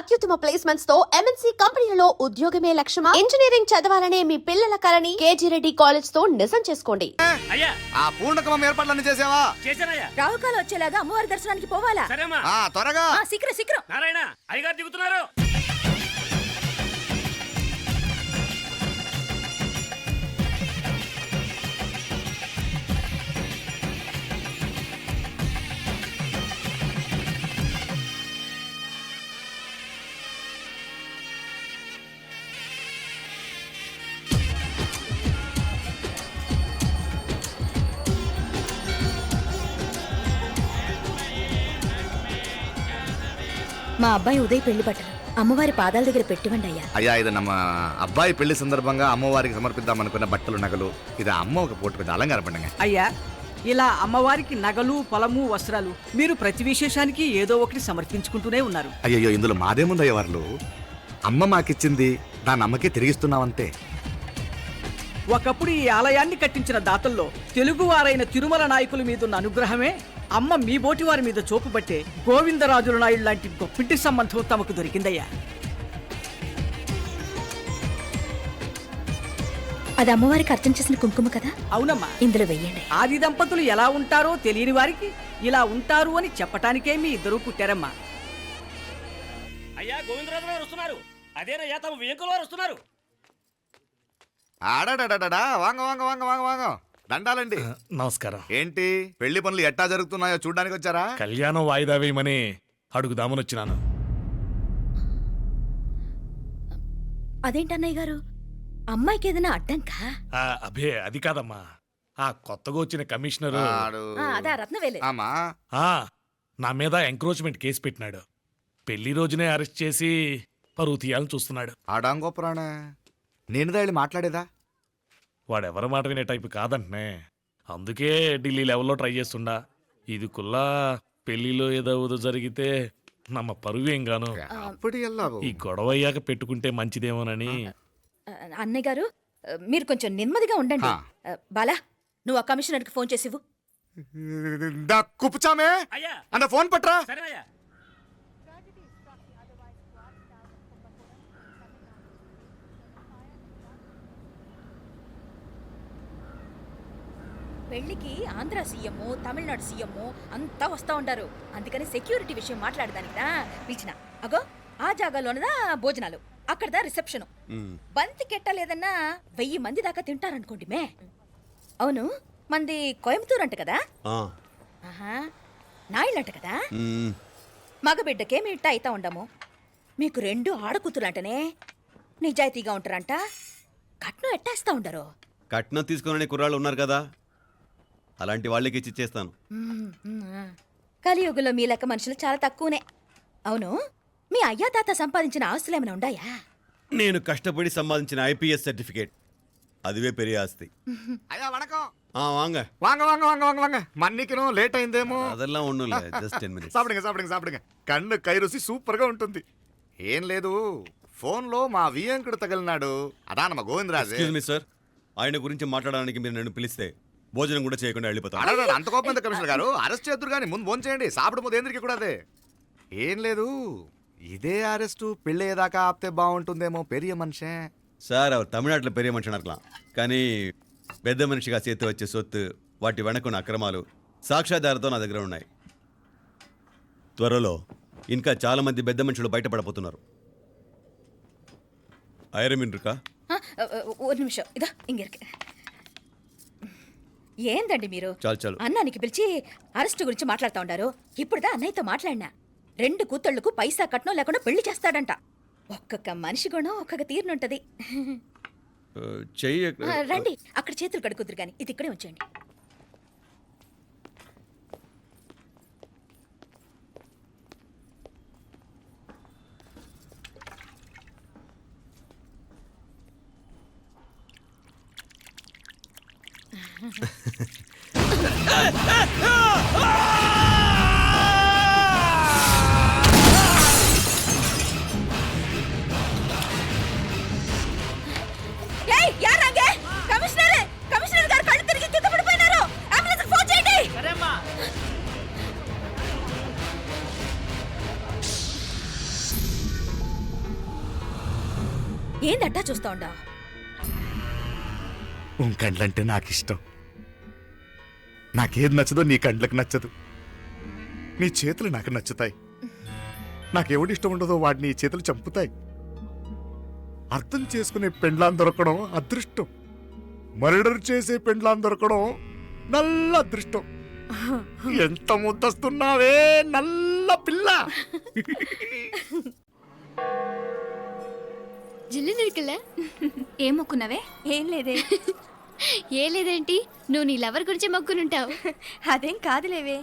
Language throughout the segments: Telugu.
అత్యుత్తమ ప్లేస్మెంట్స్ తో ఎంఎన్సీ కంపెనీలలో ఉద్యోగమే లక్ష్యమా? ఇంజనీరింగ్ చదవాలనే మీ పిల్లల కలని కేజీ రెడ్డి కాలేజ్ తో నిజం చేసుకోండి. అయ్యా ఆ పూర్ణకమం ఏర్పాట్లన్నీ చేసావా? చేశానయ్యా. రాహుకాలం వచ్చేలాగా అమ్మవారి దర్శనానికి పోవాలా? సరేమ్మా. త్వరగా శీఘ్రం. నారాయణ అయ్యగారు దిగుతున్నారు. మా అబ్బాయి ఉదయ్ పెళ్లి బట్టలు అమ్మవారి పాదాల దగ్గర పెట్టివండి అయ్యా. అయ్యా, ఇది నమ్మ అబ్బాయి పెళ్లి సందర్భంగా అమ్మవారికి సమర్పిద్దామనుకున్న బట్టలు నగలు. ఇది అమ్మ ఒక పూట పెద్ద అలంకార పండుగ. అయ్యా, ఇలా అమ్మవారికి నగలు పొలము వస్త్రాలు మీరు ప్రతి విశేషానికి ఏదో ఒకటి సమర్పించుకుంటూనే ఉన్నారు. అయ్యో, ఇందులో మాదేముందయ్య వాళ్ళు. అమ్మ మాకిచ్చింది దాని అమ్మకే తిరిగిస్తున్నామంతే. ఒకప్పుడు ఈ ఆలయాన్ని కట్టించిన దాతల్లో తెలుగువారైన తిరుమల నాయకుల మీదున్న అనుగ్రహమే అమ్మ మీ బోటి వారి మీద చూపుబట్టే గోవిందరాజుల నాయుడు లాంటి గొప్పింటి సంబంధం తమకు దొరికిందయ్యా. అది అమ్మవారికి అర్చన చేసిన కుంకుమ కదా? అవునమ్మా, ఇందులో వెయ్యండి. ఆది దంపతులు ఎలా ఉంటారో తెలియని వారికి ఇలా ఉంటారు అని చెప్పటానికే మీ ఇద్దరు పుట్టారమ్మా. అయ్యా, గోవిందరాజు గారు వస్తున్నారు. అదేనయ్యా, తమ వెంకుల వారు వస్తున్నారు. ఆడాడా వాంగ వాంగ వాంగ వాంగ వాంగ దండాలండి. నమస్కారం. ఏంటి పెళ్లి పనులు ఎట్టా జరుగుతున్నాయో చూడడానికి వచ్చారా? కళ్యాణం వాయిదా వేయమని అడుగుదామని వచ్చినాను. అదేంటన్నయ్య గారు, అమ్మాయికి ఏదైనా అడ్డంకా? అభే అది కాదమ్మా, ఆ కొత్తగా వచ్చిన కమిషనరు అదా రత్నవేలే. ఆమా నా మీద ఎంక్రోచ్మెంట్ కేసు పెట్టినాడు. పెళ్లి రోజునే అరెస్ట్ చేసి పరువు తీయాలని చూస్తున్నాడు. ఆడాంగో పురాణ నేనుదా వెళ్ళి మాట్లాడేదా? వాడెవరి మాట వినే టైపు కాదంటనే. అందుకే ఢిల్లీ లెవెల్లో ట్రై చేస్తుండా. ఇది కుల్లా పెళ్లిలో ఏదో జరిగితే నమ్మ పరువేం గాను. ఈ గొడవ అయ్యాక పెట్టుకుంటే మంచిదేమోనని. అన్నయ్య గారు, మీరు కొంచెం నెమ్మదిగా ఉండండి. బాలా, నువ్వు ఆ కమిషనర్కి ఫోన్ చేసివు. కుప్పుచామే అయ్యా, అన్న ఫోన్ పట్రా. సరేనయ్యా. పెళ్లికి ఆంధ్ర సీఎం, తమిళనాడు సీఎం అంతా వస్తా ఉంటారు. అందుకని సెక్యూరిటీ విషయం మాట్లాడదానికినా పిలిచిన. అగో ఆ జాగాలోనదా భోజనాలు, అక్కడదా రిసెప్షన్. బంతి కెట్టలేదన్నా 1000 మంది దాకా తింటారనుకోండి మే. అవును, మంది కోయంబత్తూర్ అంట కదా? నాయుళ్ళంట కదా? మగబిడ్డకే మీ ఇట్ట అయితా ఉండము. మీకు 2 ఆడకూతురంటనే నిజాయితీగా ఉంటారంట. కట్నం ఎట్టేస్తా ఉండరు. కట్నం తీసుకునే కుర్రాళ్ళు ఉన్నారు కదా, అలాంటి వాళ్ళకి ఇచ్చేస్తాను. కలియుగంలో మీ లెక్క మనుషులు చాలా తక్కువనే. అవును, మీ అయ్యా తాత సంపాదించిన ఆస్తులు ఏమైనా ఉన్నాయా? నేను కష్టపడి సంపాదించిన ఐపీఎస్ సర్టిఫికేట్, అదివే పెరిగే ఆస్తి. అయ్యా వణకం. వాంగ వాంగ వాంగ వాంగ వాంగ వాంగ మన్నికిను లేట్ అయిందేమో. అదెల్లా ఉండు, జస్ట్ 10 minutes. సాப்பிடுங்க కన్ను కైరుసి సూపర్ గా ఉంటుంది. ఏం లేదు, ఫోన్ లో మా వియంకుడు తగిలినాడు. అదా నమ్మ గోవిందరాజు. ఎక్స్క్యూజ్ మీ సార్, ఆయన గురించి మాట్లాడడానికి మీరు నన్ను పిలిస్తే భోజనం కూడా చేయకుండా వెళ్ళిపోతాను. అంత కోపం ఎంత కమిషనర్ గారు? అరెస్ట్ చేద్దరు కానీ ముందు ఫోన్ చేయండి. సాపిడు ముందు ఎందుకు కూడా అదే. ఏం లేదు, ఇదే అరెస్టు పెళ్ళేదాకా ఆపితే బాగుంటుందేమో. పెరియ మనిషే సార్, அவர் తమిళనాడులో పెరియ మనిషి అనర్కలాం, కానీ పెద్ద మనిషిగా చేతి వచ్చే సొత్తు, వాటి వెనకున్న అక్రమాలు సాక్ష్యాధారాలతో నా దగ్గర ఉన్నాయి. త్వరలో ఇంకా చాలా మంది పెద్ద మనుషులు బయటపడబోతున్నారు. ఐరమిన్రుకా ఒక నిమిషం, ఇదా ఇంగిరికి. ఏందండి మీరు? చాలు అన్నానికి పిలిచి అరెస్ట్ గురించి మాట్లాడుతూ ఉండారు. ఇప్పుడుదా అన్నయ్యతో మాట్లాడినా. 2 కూతుళ్లకు పైసా కట్నం లేకుండా పెళ్లి చేస్తాడంట. ఒక్కొక్క మనిషి గుణం ఒక్కొక్క తీరునుంటది. చెయ్యి రండి, అక్కడ చేతులు కడుకుదురు గాని ఇది ఇక్కడే ఉంచండి. కమిషనర్ గారు కళ్ళు తిరిగి కింద పడిపోయినారు. అంబులెన్స్ ఫోన్ చేయండి. సరేమ్మా. ఏందట్టా చూస్తా ఉండా? ఉన్ కండ్లంటే నాకు ఇష్టం. నాకేది నచ్చదో నీ కండ్లకు నచ్చదు. నీ చేతులు నాకు నచ్చుతాయి. నాకెవడి ఇష్టం ఉండదో వాడిని నీ చేతులు చంపుతాయి. అర్థం చేసుకునే పెండ్లాం దొరకడం అదృష్టం. మర్డర్ చేసే పెండ్లాం దొరకడం నల్ల అదృష్టం. ఎంత ముద్దస్తున్నావే నల్ల పిల్ల. జిల్లు నిరికలే ఏం మొక్కున్నవే? ఏం లేదే. ఏ లేదేంటి, నువ్వు నీ లవర్ గురించి మొక్కునుంటావు. అదేం కాదులేవే.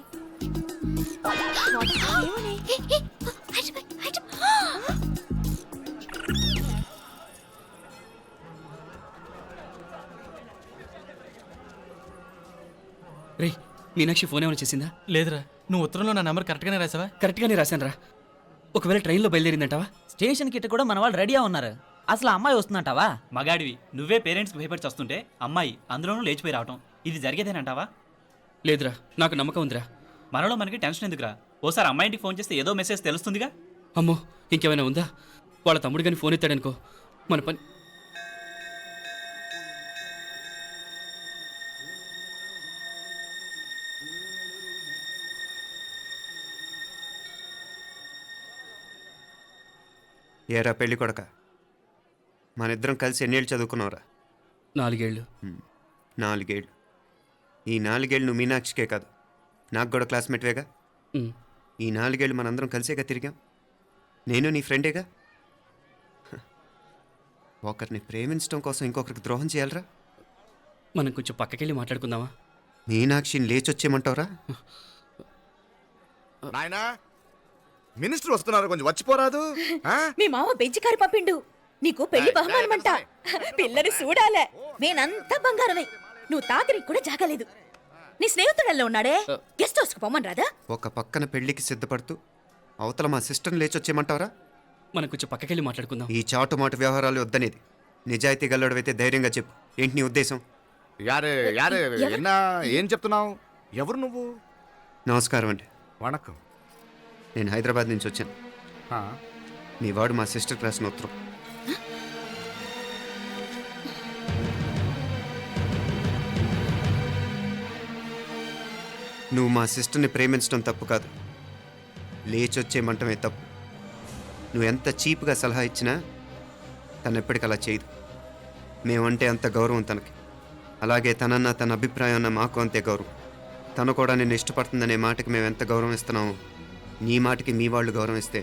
రే మీనాక్షి ఫోన్ ఏమైనా చేసిందా? లేదురా, నువ్వు ఉత్తరంలో నా నెంబర్ కరెక్ట్గానే రాసావా? కరెక్ట్గానే రాశాను రా. ఒకవేళ ట్రైన్లో బయలుదేరిందంటావా? స్టేషన్ కిட்ட కూడా మన వాళ్ళు రెడీగా ఉన్నారు. అసలు అమ్మాయి వస్తుందంటావా? మగాడివి నువ్వే పేరెంట్స్కి భయపడి వస్తుంటే అమ్మాయి అందులోనూ లేచిపోయి రావటం ఇది జరిగేదేనంటావా? లేదురా, నాకు నమ్మకం ఉందిరా. మనలో మనకి టెన్షన్ ఎందుకురా? ఓసారి అమ్మాయి ఇంటికి ఫోన్ చేస్తే ఏదో మెసేజ్ తెలుస్తుందిగా. అమ్మో, ఇంకేమైనా ఉందా? వాళ్ళ తమ్ముడు కానీ ఫోన్ ఎత్తాడనుకో, మన పని. ఏరా పెళ్ళి కొడక, మన ఇద్దరం కలిసి ఎన్నేళ్ళు చదువుకున్నావురా? 4 ఏళ్ళు. 4 ఏళ్ళు. ఈ 4 ఏళ్ళు నువ్వు మీనాక్షికే కాదు, నాకు కూడా క్లాస్మేట్వేగా. ఉమ్. ఈ 4 ఏళ్ళు మనందరం కలిసేగా తిరిగాం. నేను నీ ఫ్రెండేగా. ఒకరిని ప్రేమించడం కోసం ఇంకొకరికి ద్రోహం చేయాలరా? మనం కొంచెం పక్కకెళ్ళి మాట్లాడుకుందామా? మీనాక్షిని లేచొచ్చేయమంటావురా? నాయనా, మినిస్టర్ వస్తున్నారు, కొంచెం వచ్చిపోరాదు. ఆ? మీ మామ బెంచికారు పంపిండు. నీకు పెళ్లి బహుమానమంట. పిల్లని చూడాలే. నేనంతా బంగారమే. నువ్వు తాగరికి కూడా జాగలేదు. నీ స్నేహితుడల్లో ఉన్నాడే, గెస్ట్ హౌస్కి పొమ్మని రాదా? ఒక పక్కన పెళ్లికి సిద్ధపడుతూ అవతల మా సిస్టర్ని లేచొచ్చేయమంటావురా? మనం కొంచెం పక్కకెళ్ళి మాట్లాడుకుందాం. ఈ చాటుమాటు వ్యవహారాలు వద్దనేది. నిజాయితీ గల్లడవైతే ధైర్యంగా చెప్పు. ఏంటి నీ ఉద్దేశం? యారే యారే ఎన్నా ఏం చెప్తున్నావు? ఎవరు నువ్వు? నమస్కారం అండి. వణకం. నేను హైదరాబాద్ నుంచి వచ్చాను. ఆ, మీ వాడు మా సిస్టర్ రాసిన ఉత్తరం. నువ్వు మా సిస్టర్ని ప్రేమించడం తప్పు కాదు, లేచొచ్చేయమంటమే తప్పు. నువ్వు ఎంత చీప్గా సలహా ఇచ్చినా తను ఎప్పటికీ అలా చేయదు. మేమంటే అంత గౌరవం తనకి. అలాగే తనన్న తన అభిప్రాయం అన్న మాకు అంతే గౌరవం. తను కూడా నిన్ను ఇష్టపడుతుందనే మాటకి మేము ఎంత గౌరవం ఇస్తున్నామో నీ మాటకి మీ వాళ్ళు గౌరవం ఇస్తే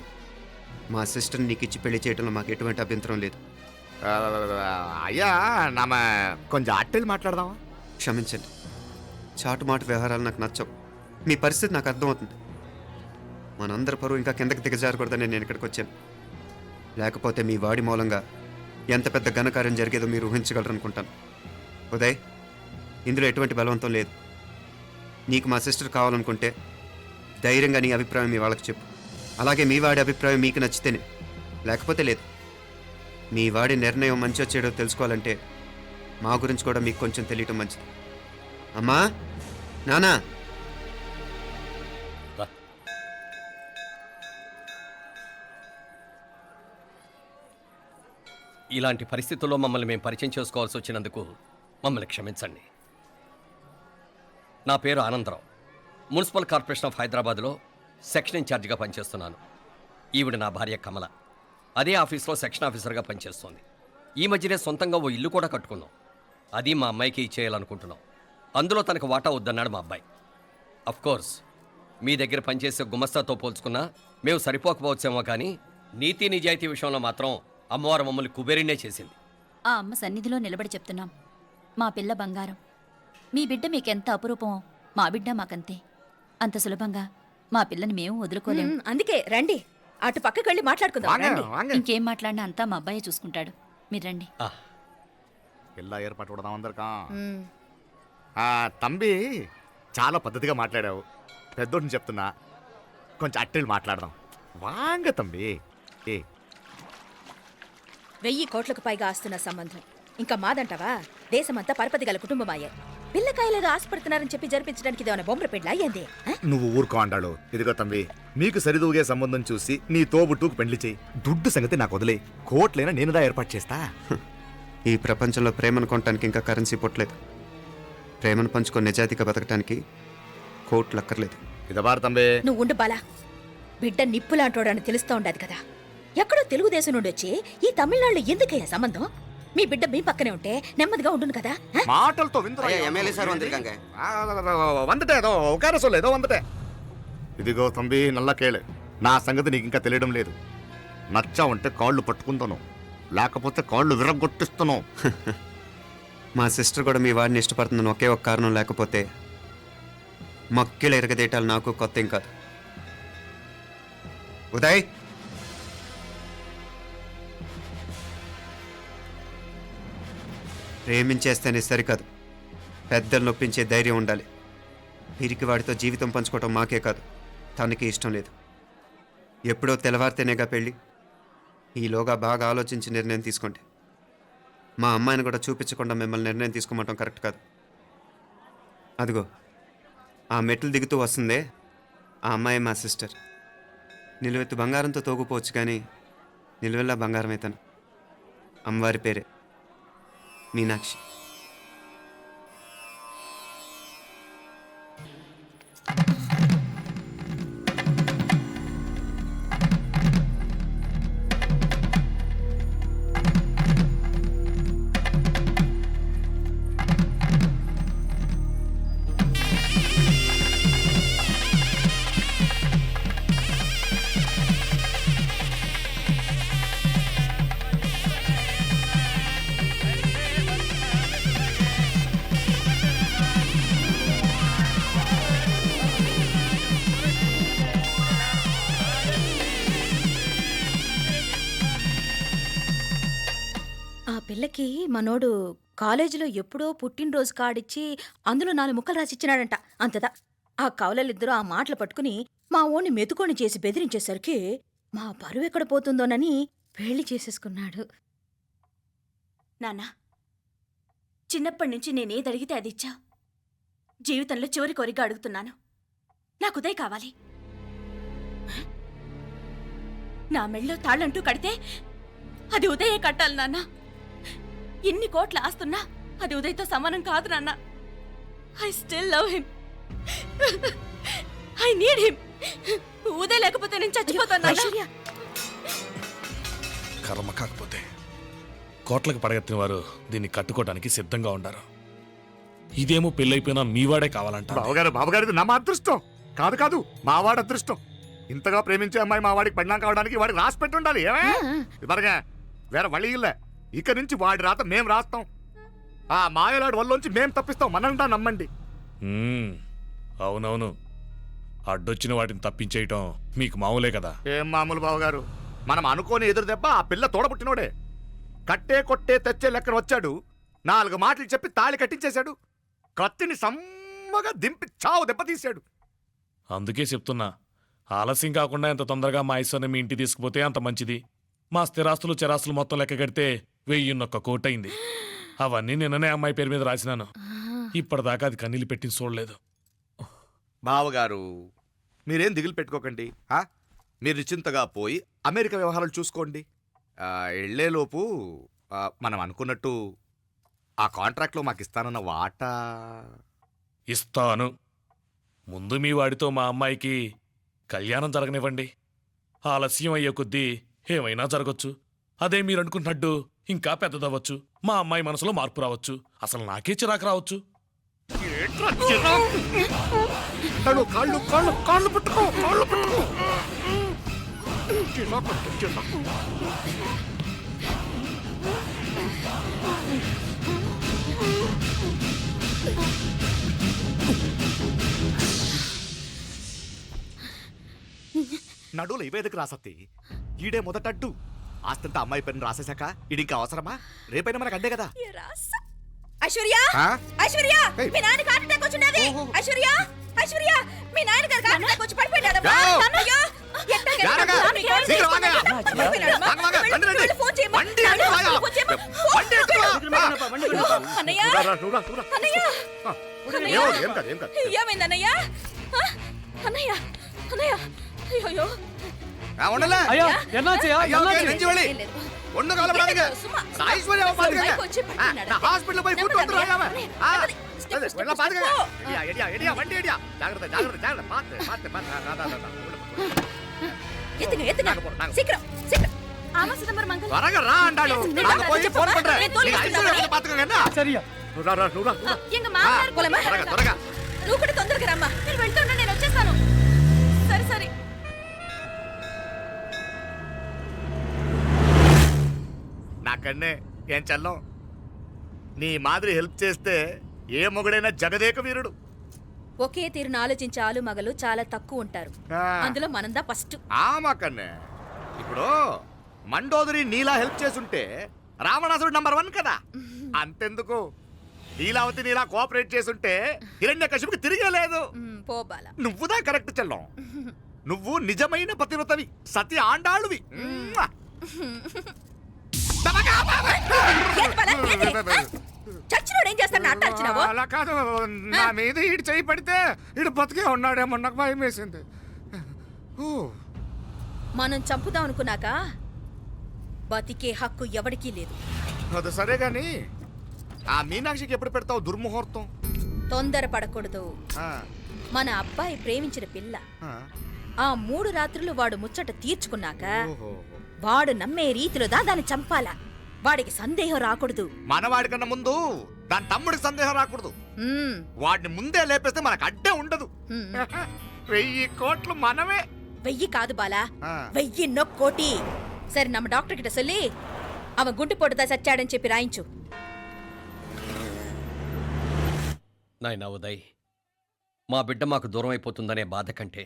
మా సిస్టర్ని నీకు ఇచ్చి పెళ్లి చేయడంలో మాకు ఎటువంటి అభ్యంతరం లేదు. ఆ, అయ్యా నామ కొంచెం అట్టెళ్ళి మాట్లాడదామా? క్షమించండి, చాటుమాటు వ్యవహారాలు నాకు నచ్చవు. మీ పరిస్థితి నాకు అర్థమవుతుంది. మనందరి పరువు ఇంకా కిందకి దిగజారకూడదని నేను ఇక్కడికి వచ్చాను. లేకపోతే మీ వాడి మూలంగా ఎంత పెద్ద ఘనకార్యం జరిగేదో మీరు ఊహించగలరు అనుకుంటాను. ఉదయ్, ఇందులో ఎటువంటి బలవంతం లేదు. నీకు మా సిస్టర్ కావాలనుకుంటే ధైర్యంగా నీ అభిప్రాయం మీ వాళ్ళకి చెప్పు. అలాగే మీ వాడి అభిప్రాయం మీకు నచ్చితేనే, లేకపోతే లేదు. మీ వాడి నిర్ణయం మంచి వచ్చేడో తెలుసుకోవాలంటే మా గురించి కూడా మీకు కొంచెం తెలియటం మంచిది. అమ్మా, నానా, ఇలాంటి పరిస్థితుల్లో మమ్మల్ని మేము పరిచయం చేసుకోవాల్సి వచ్చినందుకు మమ్మల్ని క్షమించండి. నా పేరు ఆనందరావు. మున్సిపల్ కార్పొరేషన్ ఆఫ్ హైదరాబాద్లో సెక్షన్ ఇన్ఛార్జిగా పనిచేస్తున్నాను. ఈవిడ నా భార్య కమల. అదే ఆఫీస్లో సెక్షన్ ఆఫీసర్గా పనిచేస్తోంది. ఈ మధ్యనే సొంతంగా ఓ ఇల్లు కూడా కట్టుకున్నాం. అది మా అమ్మాయికి ఇచ్చేయాలనుకుంటున్నాం. అందులో తనకు వాటా వద్దన్నాడు మా అబ్బాయి. అఫ్కోర్స్ మీ దగ్గర పనిచేసే గుమస్తాతో పోల్చుకున్నా మేము సరిపోకపోవచ్చేమో, కానీ నీతి నిజాయితీ విషయంలో మాత్రం అమ్మవారు మమ్మల్ని కుబేరినే చేసింది. ఆ అమ్మ సన్నిధిలో నిలబడి చెప్తున్నాం, మా పిల్ల బంగారం. మీ బిడ్డ మీకెంత అపురూపమో మా బిడ్డ మాకంతే. అంత సులభంగా మా పిల్లని మేము వదులుకోలేము. అందుకే రండి, అటు పక్కకి వెళ్ళి మాట్లాడుకుందాం. వాంగ, రండి. వాంగ. ఇంకేం మాట్లాడినా అంతా మా అబ్బాయే చూసుకుంటాడు. మీరు రండి. ಎಲ್ಲ ఏర్పాటు కొడదాం అందరికా. మ్, తంబి చాలా పద్ధతిగా మాట్లాడావు. పెద్దోడిని చెప్తున్నా, కొంచెం అట్టెళ్ళి మాట్లాడదాం. వాంగ తంబి. 1000 కోట్లకు పైగా ఆస్తున్న సంబంధం ఇంకా మాదంటావా? దేశమంతా పరపతి గల కుటుంబమాయే. పిల్లకాయలేదో ఆశపడుతున్నారని చెప్పి జరిపించడానికి ఇదేమైనా బొమ్మర పెళ్ళి అయ్యింది నువ్వు ఊరుకో అండాడు. ఇదిగో తమ్మి, మీకు సరిదూగే సంబంధం చూసి నీ తోబుట్టుకు పెళ్లి చేయి. దుడ్డు సంగతి నాకు వదిలే. కోట్లైనా నేనుదా ఏర్పాటు చేస్తా. ఈ ప్రపంచంలో ప్రేమను కొనటానికి ఇంకా కరెన్సీ పుట్టలేదు. ప్రేమను పంచుకొని నిజాయితీగా బతకటానికి కోట్లు అక్కర్లేదు. ఇదబారు తమ్మి. నువ్వు ఉండు బాలా, బిడ్డ నిప్పులాంటోడని తెలుస్తూ ఉండదు కదా. ఎక్కడో తెలుగుదేశం నుండి వచ్చి ఈ తమిళనాడులో ఎందుకయ్యా సంబంధం? మీ బిడ్డ మీ పక్కనే ఉంటే నెమ్మదిగా ఉండును కదా. మాటలతో ఎమ్మెల్యే సార్ వందిరికాంగ వందటే ఏదో ఒక ఏదో వందటే. ఇదిగో తంబి నల్ల కేళే, నా సంగతి నీకు ఇంకా తెలియడం లేదు. నచ్చా ఉంటే కాళ్ళు పట్టుకుంటాను, లేకపోతే కాళ్ళు విరగొట్టిస్తాను. మా సిస్టర్ కూడా మీ వాడిని ఇష్టపడుతుందని ఒకే ఒక కారణం లేకపోతే మక్కిలు ఎరగదేయటాలు నాకు కొత్త ఏం కాదు. ఉదయ్, ప్రేమించేస్తేనే సరికాదు, పెద్దలు నొప్పించే ధైర్యం ఉండాలి. వీరికి వాడితో జీవితం పంచుకోవటం మాకే కాదు, తనకి ఇష్టం లేదు. ఎప్పుడో తెల్లవారితేనేగా పెళ్ళి. ఈలోగా బాగా ఆలోచించి నిర్ణయం తీసుకోండి. మా అమ్మాయిని కూడా చూపించకుండా మిమ్మల్ని నిర్ణయం తీసుకోమంటాం కరెక్ట్ కాదు. అదిగో ఆ మెట్లు దిగుతూ వస్తుందే, ఆ అమ్మాయి మా సిస్టర్. నిలువెత్తు బంగారంతో తోగుపోవచ్చు కానీ నిలువెల్లా బంగారం అవుతాను. అమ్మవారి పేరే మీనాక్షి. పిల్లకి మనోడు కాలేజీలో ఎప్పుడో పుట్టినరోజు కార్డిచ్చి అందులో 4 ముక్కలు రాసిచ్చినాడంట. అంతదా ఆ కవలలిద్దరూ ఆ మాటలు పట్టుకుని మా ఓణ్ణి మెతుకొని చేసి బెదిరించేసరికి మా పరువు ఎక్కడ పోతుందోనని పెళ్లి చేసేసుకున్నాడు. నాన్నా, చిన్నప్పటి నుంచి నేనేది అడిగితే అది ఇచ్చా. జీవితంలో చివరి కోరిక అడుగుతున్నాను, నాకు ఉదయ్ కావాలి. నా మెళ్ళో తాళ్ళంటూ కడితే అది ఉదయే కట్టాలి నాన్న. ఇన్ని కోట్ల ఆస్తున్నా అది ఉదయ్తో సమానం కాదు నాన్న. I still love him, I need him. Uday లేకపోతే నేను చచ్చిపోతాను నాన్న. కర్మ కాకపోతే కోట్లకు పడగెత్తిన వారు దీన్ని కట్టుకోవడానికి సిద్ధంగా ఉండారు. ఇదేమో పెళ్ళైపోయినా మీవాడే కావాలంట. బావగారు నా అదృష్టం కాదు కాదు, మావాడి అదృష్టం. ఇంతగా ప్రేమించే అమ్మాయి మా వాడికి పడినా కావడానికి వాడికి రాసి పెట్టి ఉండాలి. ఇదిగా వేరే వళ్ళీ ఇల్లే. ఇక నుంచి వాడి రాత మేం రాస్తాం. ఆ మాయలాడి వల్లోంచి మేం తప్పిస్తాం. మనల్ని నమ్మండి. అవునవును, అడ్డొచ్చిన వాటిని తప్పించేయటం మీకు మామూలే కదా. ఏం మామూలు బావగారు, మనం అనుకోని ఎదురు దెబ్బ ఆ పిల్ల తోడబుట్టినోడే. కట్టే కొట్టే తెచ్చే లెక్కన వచ్చాడు, 4 మాటలు చెప్పి తాళి కట్టించేశాడు. కత్తిని సమ్మగా దింపి చావు దెబ్బతీశాడు. అందుకే చెప్తున్నా, ఆలస్యం కాకుండా ఎంత తొందరగా మా ఐశ్వర్యం మీ ఇంటికి తీసుకుపోతే అంత మంచిది. మా స్థిరాస్తులు చిరాస్తులు మొత్తం లెక్క కడితే 1,000 కోటయింది. అవన్నీ నిన్ననే అమ్మాయి పేరు మీద రాసినాను. ఇప్పటిదాకా అది కన్నీళ్ళు పెట్టి చూడలేదు. బావగారు మీరేం దిగులు పెట్టుకోకండి. మీరు నిశ్చింతగా పోయి అమెరికా వ్యవహారాలు చూసుకోండి. వెళ్ళేలోపు మనం అనుకున్నట్టు ఆ కాంట్రాక్ట్లో మాకు ఇస్తానన్న వాటా ఇస్తాను. ముందు మీ వాడితో మా అమ్మాయికి కళ్యాణం జరగనివ్వండి. ఆలస్యం అయ్యే కొద్దీ ఏమైనా జరగచ్చు. అదే మీరు అనుకుంటున్నట్టు ఇంకా పెద్దదవ్వచ్చు. మా అమ్మాయి మనసులో మార్పు రావచ్చు. అసలు నాకే చిరాకు రావచ్చు. నడువులు ఇవేదకు రాసత్తి. ఈడే మొదటడ్డు. ఆస్తంతా అమ్మాయి పని రాసేశాక ఇడింకా అవసరమా? రేపైనా మనకు అడ్డే కదా. ఐశ్వర్య, ఐశ్వర్య, మీ నాన్న హార్ట్ అటాక్ వచ్చినది. ఐశ్వర్య, ఐశ్వర్య, మీ నాన్న గారికి హార్ట్ అటాక్ వచ్చి పడిపోయాడు. అయ్యో, అయ్యో, అన్నయ్య అన్నయ్య అన్నయ్య ఏం కాదు ఏం కాదు ఏమైంది అన్నయ్య ఆ? అన్నయ్య అన్నయ్య అయ్యో అయ్యా ఎన్నాచయ్యా ఎన్నాచి ఏం లేదు. ஒண்ணு கவலைப்படாதீங்க சும்மா. ஐஸ்வர்யாவை பாத்துக்கங்க பைக் வச்சு படுத்துனாடா. நான் ஹாஸ்பிடல்ல போய் கூட்டி வந்துறேன் அவன் step, step, எல்லாம் பாத்துக்கங்க போ. எடியா வண்டி எடியா ஜாகிரதை பாத்து எத்துங்க எத்துங்க நாங்க சீக்கிரம் சீக்கிரம் ஆமா சிதம்பரம் அங்கிள் வரங்க ரா ஆண்டாளு நாங்க போய் ஃபோன் பண்றேன் என் தோல்ல நீங்க ஐஸ்வர்யாவை பாத்துக்கங்க என்ன సరియా நூடா எங்க மாமனார் పోలమా త్వరగా నువ్వు కూడా తొందరగా రమ్మా మీరు వెళ్తుంటే నేను వచ్చేస్తాను సరే సరే నా కన్నే ఏం చల్లం నీ మాదిరి హెల్ప్ చేస్తే ఏ మొగుడైనా జగదేక వీరుడు ఒకే తీరును ఆలోచించే ఆలు మగలు చాలా తక్కువ ఉంటారు అందులో మనందా ఫస్ట్ ఆమా కన్నే ఇప్పుడు మండోదరి నీలా హెల్ప్ చేసుంటే రావణాసుడు నంబర్ 1 కదా అంతెందుకు నీలావతి నీలా కోఆపరేట్ చేసుంటే హిరణ్యకశిపుకి తిరిగే లేదు పోబాల నువ్వుదా కరెక్ట్ చెల్లం నువ్వు నిజమైన పతివ్రతవి సతి ఆండాళ్ళువి చచ్చినోడు ఏం చేస్తాడు అట్ట వచ్చినావు అలా కాదు నా మీద ఈడు చేయి పడితే ఈడు బతికే ఉన్నాడేమో నాకు భయం వేసింది మనం చంపుదాం అనుకున్నాక బతికే హక్కు ఎవరికీ లేదు అది సరే గాని ఆ మీనాక్షికి ఎప్పుడు పెడతావు దుర్ముహూర్తం తొందర పడకూడదు ఆ, మన అబ్బాయి ప్రేమించిన పిల్ల ఆ. ఆ 3 రాత్రులు వాడు ముచ్చట తీర్చుకున్నాక ఓహో. వాడు నమ్మే రీతిలో దాన్ని చంపాలా వాడికి సందేహం రాకూడదు మనవాడి కన్నా ముందు దాని తమ్ముడికి సందేహం రాకూడదు మ్మ్. వాడిని ముందే లేపేస్తే మనకు అడ్డే ఉండదు మ్మ్. 1000 కోట్లు మనమే 1000 కాదు బాలా ఆ. 1000 కోటి సరే நம்ம డాక్టర్ கிட்ட சொல்லி அவன் గుండు పొడుదా చచ్చాడని చెప్పి రాయించు నాయనా ఉదయ్ మా బిడ్డ మాకు దూరం అయిపోతుందనే బాధ కంటే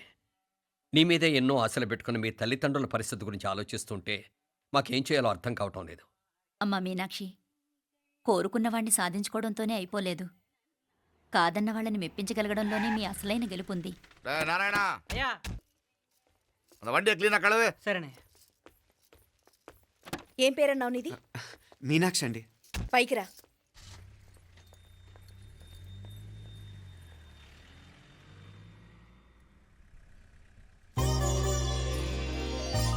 నీ మీదే ఎన్నో ఆశలు పెట్టుకుని మీ తల్లిదండ్రుల పరిస్థితి గురించి ఆలోచిస్తుంటే మాకేం చేయాలో అర్థం కావటం లేదు అమ్మా మీనాక్షి కోరుకున్న వాణ్ణి సాధించుకోవడంతోనే అయిపోలేదు కాదన్న వాళ్ళని మెప్పించగలగడంలోనే మీ అసలైన గెలుపుంది నారాయణ అయ్యా அந்த வண்டியை క్లీన్ కడవే సరేనే ఏం పేరన్నావు నీది మీనాక్షి అండి పైకి రా